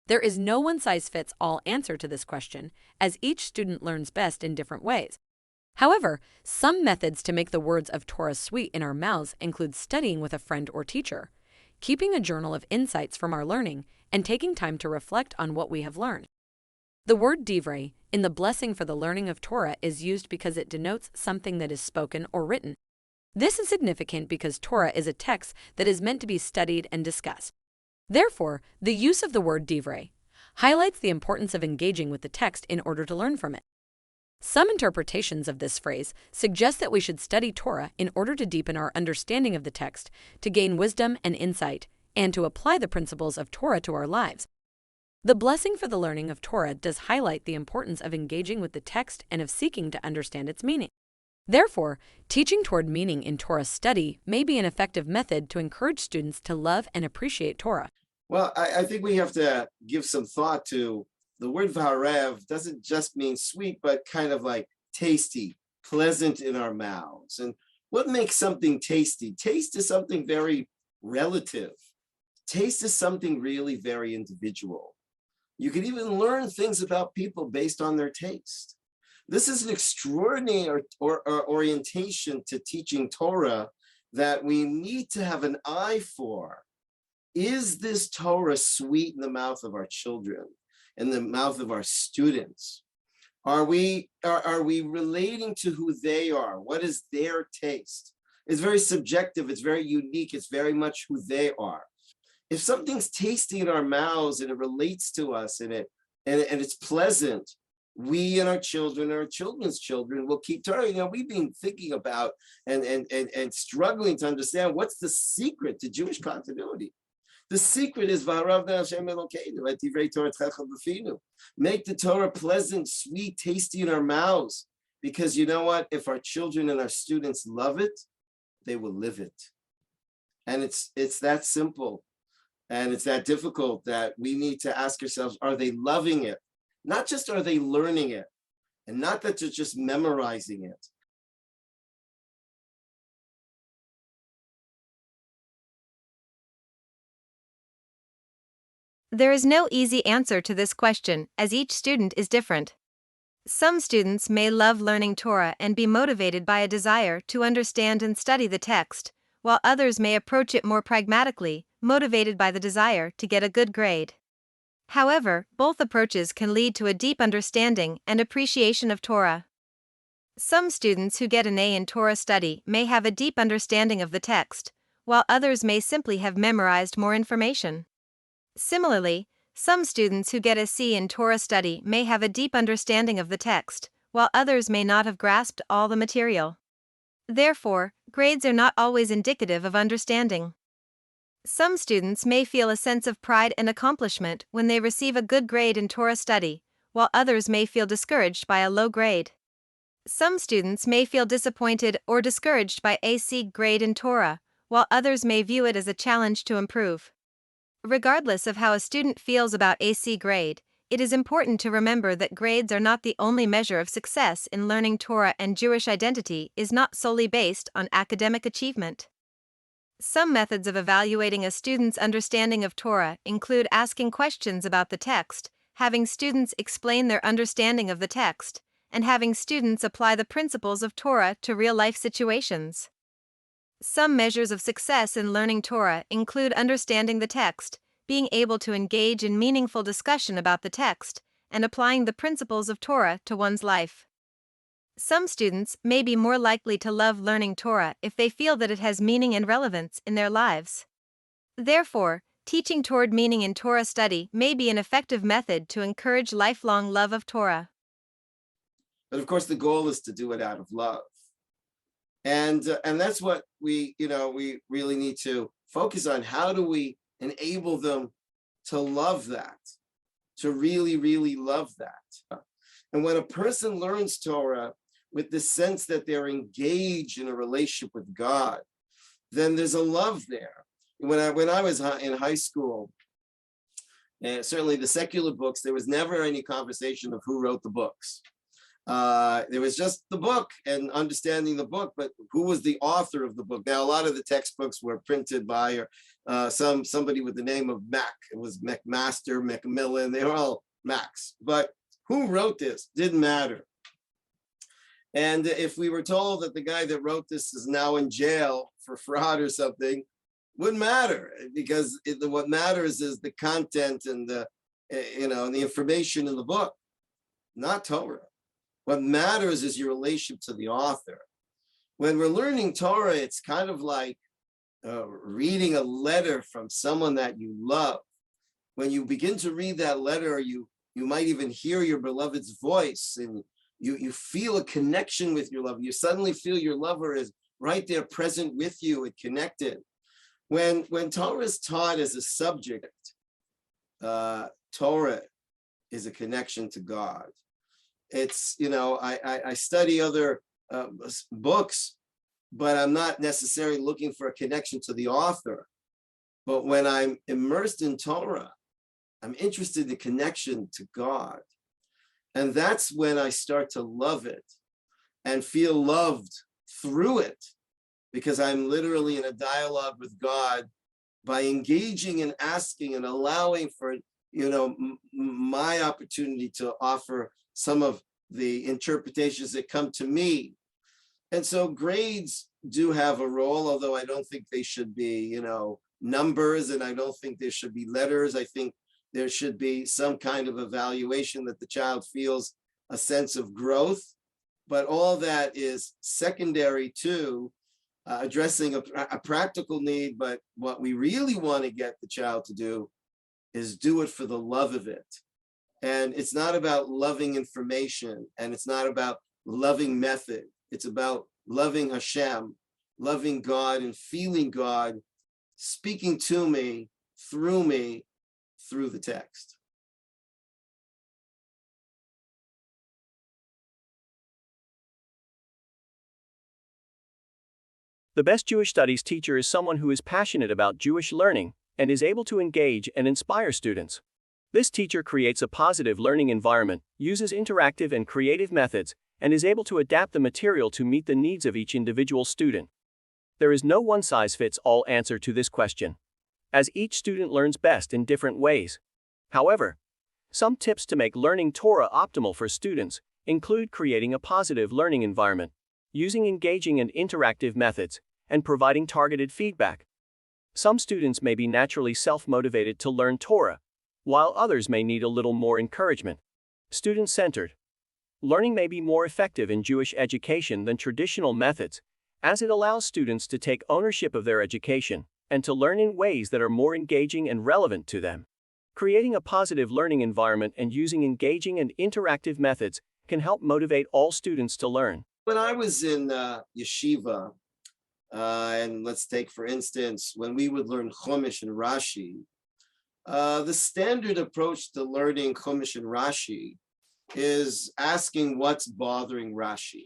There is no one-size-fits-all answer to this question, as each student learns best in different ways. However, some methods to make the words of Torah sweet in our mouths include studying with a friend or teacher, keeping a journal of insights from our learning, and taking time to reflect on what we have learned. The word divrei in the blessing for the learning of Torah is used because it denotes something that is spoken or written. This is significant because Torah is a text that is meant to be studied and discussed. Therefore, the use of the word divrei highlights the importance of engaging with the text in order to learn from it. Some interpretations of this phrase suggest that we should study Torah in order to deepen our understanding of the text, to gain wisdom and insight, and to apply the principles of Torah to our lives. The blessing for the learning of Torah does highlight the importance of engaging with the text and of seeking to understand its meaning. Therefore, teaching toward meaning in Torah study may be an effective method to encourage students to love and appreciate Torah. Well, I think we have to give some thought to the word vaharev doesn't just mean sweet, but kind of like tasty, pleasant in our mouths. And what makes something tasty? Taste is something very relative. Taste is something really very individual. You can even learn things about people based on their taste. This is an extraordinary orientation to teaching Torah that we need to have an eye for. Is this Torah sweet in the mouth of our children, in the mouth of our students? Are we relating to who they are? What is their taste? It's very subjective, it's very unique, it's very much who they are. If something's tasty in our mouths and it relates to us and it's pleasant, we and our children, our children's children will keep turning. You know, we've been thinking about and struggling to understand what's the secret to Jewish continuity. The secret is make the Torah pleasant, sweet, tasty in our mouths. Because you know what? If our children and our students love it, they will live it. And it's that simple. And it's that difficult that we need to ask ourselves, are they loving it? Not just are they learning it, and not that they're just memorizing it. There is no easy answer to this question, as each student is different. Some students may love learning Torah and be motivated by a desire to understand and study the text, while others may approach it more pragmatically, motivated by the desire to get a good grade. However, both approaches can lead to a deep understanding and appreciation of Torah. Some students who get an A in Torah study may have a deep understanding of the text, while others may simply have memorized more information. Similarly, some students who get a C in Torah study may have a deep understanding of the text, while others may not have grasped all the material. Therefore, grades are not always indicative of understanding. Some students may feel a sense of pride and accomplishment when they receive a good grade in Torah study, while others may feel discouraged by a low grade. Some students may feel disappointed or discouraged by a C grade in Torah, while others may view it as a challenge to improve. Regardless of how a student feels about a C grade, it is important to remember that grades are not the only measure of success in learning Torah, and Jewish identity is not solely based on academic achievement. Some methods of evaluating a student's understanding of Torah include asking questions about the text, having students explain their understanding of the text, and having students apply the principles of Torah to real-life situations. Some measures of success in learning Torah include understanding the text, being able to engage in meaningful discussion about the text, and applying the principles of Torah to one's life. Some students may be more likely to love learning Torah if they feel that it has meaning and relevance in their lives. Therefore, teaching toward meaning in Torah study may be an effective method to encourage lifelong love of Torah. But of course, the goal is to do it out of love. And that's what we really need to focus on. How do we enable them to love that, to really, really love that? And when a person learns Torah with the sense that they're engaged in a relationship with God, then there's a love there. When I was in high school, and certainly the secular books, there was never any conversation of who wrote the books. There was just the book and understanding the book, but who was the author of the book? Now, a lot of the textbooks were printed by somebody with the name of Mac. It was McMaster, Macmillan, they were all Macs. But who wrote this? Didn't matter. And if we were told that the guy that wrote this is now in jail for fraud or something, wouldn't matter, because what matters is the content and the and the information in the book, not Torah. What matters is your relationship to the author. When we're learning Torah, it's kind of like reading a letter from someone that you love. When you begin to read that letter, you might even hear your beloved's voice, and you feel a connection with your lover. You suddenly feel your lover is right there present with you and connected. When Torah is taught as a subject, Torah is a connection to God. It's, I study other books, but I'm not necessarily looking for a connection to the author. But when I'm immersed in Torah, I'm interested in the connection to God. And that's when I start to love it and feel loved through it, because I'm literally in a dialogue with God by engaging and asking and allowing for, my opportunity to offer some of the interpretations that come to me. And so grades do have a role, although I don't think they should be, numbers, and I don't think there should be letters. I think there should be some kind of evaluation that the child feels a sense of growth. But all that is secondary to addressing a practical need. But what we really want to get the child to do is do it for the love of it. And it's not about loving information, and it's not about loving method. It's about loving Hashem, loving God, and feeling God speaking to me, through the text. The best Jewish studies teacher is someone who is passionate about Jewish learning and is able to engage and inspire students. This teacher creates a positive learning environment, uses interactive and creative methods, and is able to adapt the material to meet the needs of each individual student. There is no one-size-fits-all answer to this question, as each student learns best in different ways. However, some tips to make learning Torah optimal for students include creating a positive learning environment, using engaging and interactive methods, and providing targeted feedback. Some students may be naturally self-motivated to learn Torah, while others may need a little more encouragement. Student-centered. Learning may be more effective in Jewish education than traditional methods, as it allows students to take ownership of their education and to learn in ways that are more engaging and relevant to them. Creating a positive learning environment and using engaging and interactive methods can help motivate all students to learn. When I was in yeshiva, and let's take, for instance, when we would learn Chumash and Rashi, the standard approach to learning Chumash and Rashi is asking what's bothering Rashi.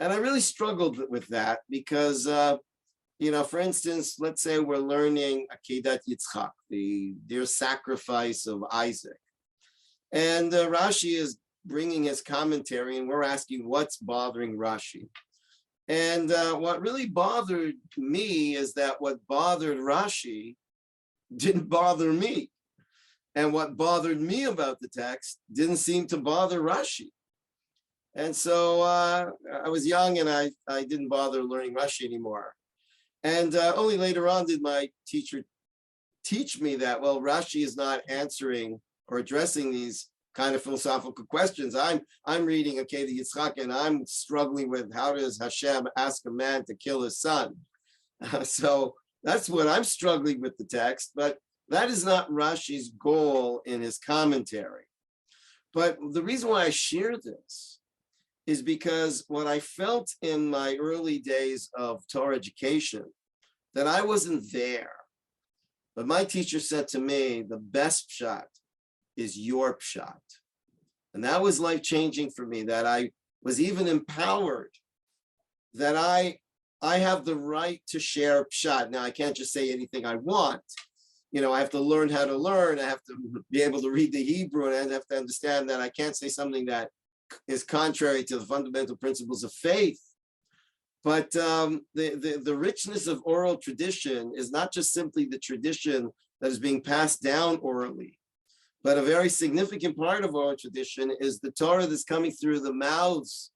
And I really struggled with that because, for instance, let's say we're learning Akedat Yitzchak, the dear sacrifice of Isaac. And Rashi is bringing his commentary, and we're asking what's bothering Rashi. And what really bothered me is that what bothered Rashi didn't bother me. And what bothered me about the text didn't seem to bother Rashi. And so I was young, and I didn't bother learning Rashi anymore. And only later on did my teacher teach me that, well, Rashi is not answering or addressing these kind of philosophical questions. I'm reading Akedat Yitzchak, and I'm struggling with how does Hashem ask a man to kill his son? So that's what I'm struggling with the text, but that is not Rashi's goal in his commentary. But the reason why I share this is because what I felt in my early days of Torah education, that I wasn't there. But my teacher said to me, the best pshat is your pshat. And that was life-changing for me, that I was even empowered, that I have the right to share pshat. Now, I can't just say anything I want. I have to learn how to learn. I have to be able to read the Hebrew, and I have to understand that I can't say something that is contrary to the fundamental principles of faith. But the richness of oral tradition is not just simply the tradition that is being passed down orally, but a very significant part of oral tradition is the Torah that's coming through the mouths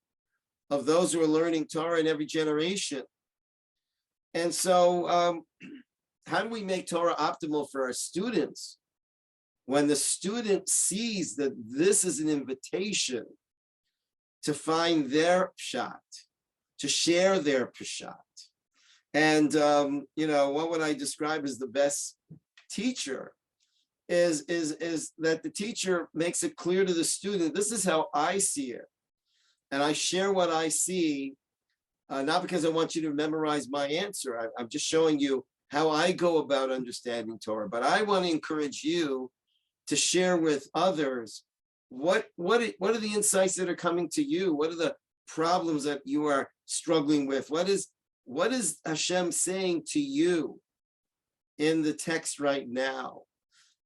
of those who are learning Torah in every generation. And so how do we make Torah optimal for our students? When the student sees that this is an invitation to find their pshat, to share their pshat. And, what would I describe as the best teacher is that the teacher makes it clear to the student, this is how I see it. And I share what I see, not because I want you to memorize my answer. I'm just showing you how I go about understanding Torah. But I want to encourage you to share with others what are the insights that are coming to you? What are the problems that you are struggling with? What is Hashem saying to you in the text right now?